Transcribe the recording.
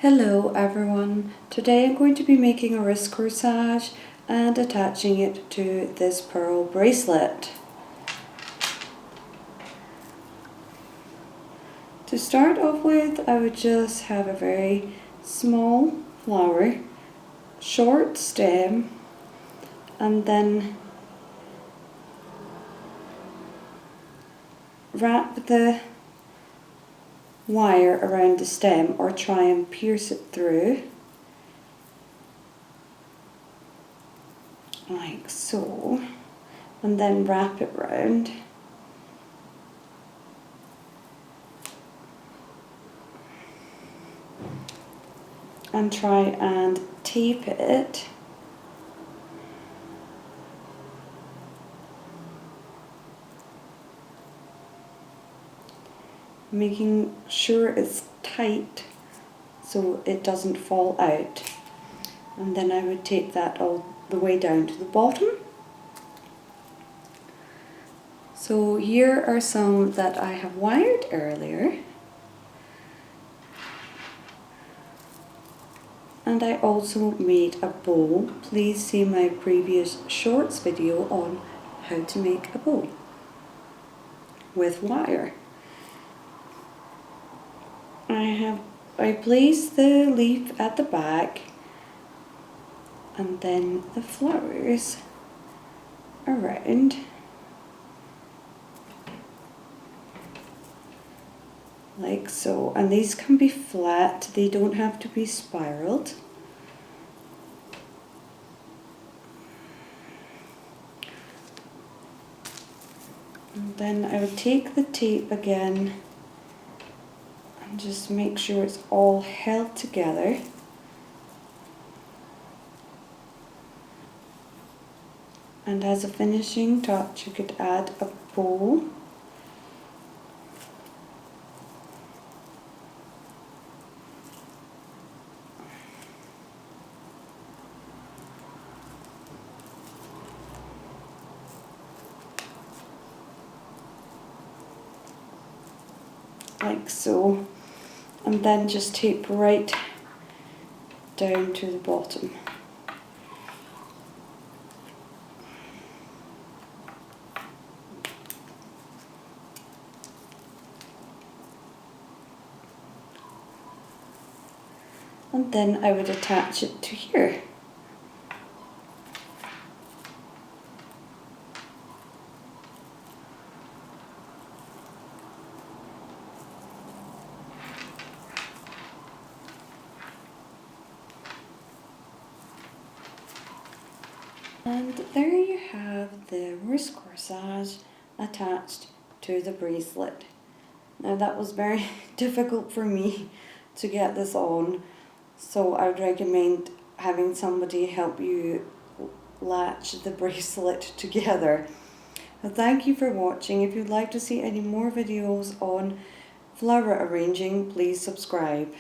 Hello everyone, today I'm going to be making a wrist corsage and attaching it to this pearl bracelet. To start off with, I would just have a very small flower, short stem, and then wrap the wire around the stem or try and pierce it through like so, and then wrap it round and try and tape it making sure it's tight so it doesn't fall out, and then I would tape that all the way down to the bottom. So here are some that I have wired earlier, and I also made a bow. Please see my previous shorts video on how to make a bow with wire. I placed the leaf at the back and then the flowers around. Like so, and these can be flat, they don't have to be spiraled. And then I would take the tape again and just make sure it's all held together. And as a finishing touch, you could add a bow. Like so, and then just tape right down to the bottom. And then I would attach it to here. And there you have the wrist corsage attached to the bracelet. Now that was very difficult for me to get this on, so I would recommend having somebody help you latch the bracelet together. Now, thank you for watching. If you'd like to see any more videos on flower arranging, please subscribe.